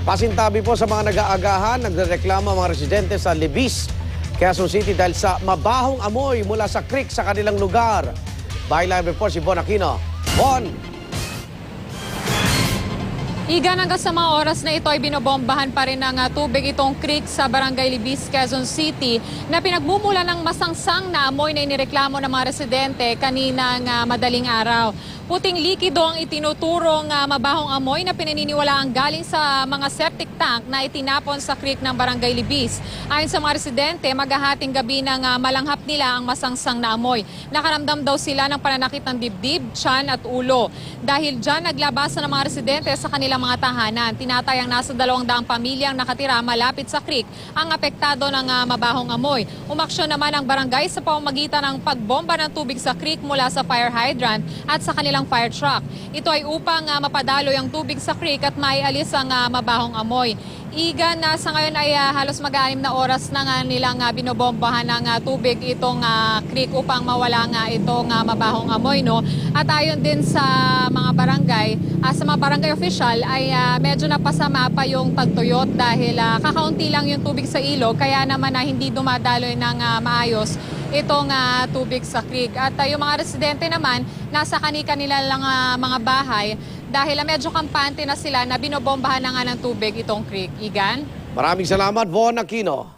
Pasintabi po sa mga nag-aagahan, nagrereklamo ang mga residente sa Libis, Quezon City dahil sa mabahong amoy mula sa creek sa kanilang lugar. Byline report si Bon Aquino. Bon! Igan, hanggang sa mga oras na ito ay binobombahan pa rin ng tubig itong creek sa Barangay Libis, Quezon City na pinagmumula ng masangsang na amoy na inireklamo ng mga residente kaninang madaling araw. Puting likido ang itinuturong mabahong amoy na pinaniniwalaang galing sa mga septic tank na itinapon sa creek ng Barangay Libis. Ayon sa mga residente, maghahating gabi ng malanghap nila ang masangsang na amoy. Nakaramdam daw sila ng pananakit ng dibdib, tiyan at ulo. Dahil dyan, naglabasan ng mga residente sa kanilang mga tahanan. Tinatayang nasa 200 pamilyang nakatira malapit sa creek ang apektado ng mabahong amoy. Umaksyon naman ang barangay sa pamamagitan ng pagbomba ng tubig sa creek mula sa fire hydrant at sa kanilang fire truck. Ito ay upang mapadaloy ang tubig sa creek at maialis ang mabahong amoy. Igan, sa ngayon ay halos mag-6 na oras na nga nilang binobombahan ng tubig itong creek upang mawala nga itong mabahong amoy. No? At ayon din sa mga barangay, sa mga barangay official ay medyo napasama pa yung pagtuyot dahil kakaunti lang yung tubig sa ilog kaya naman hindi dumadaloy ng maayos itong tubig sa creek. At yung mga residente naman, nasa kanila lang mga bahay dahil medyo kampante na sila na binobombahan na nga ng tubig itong creek. Igan? Maraming salamat, Bon Aquino.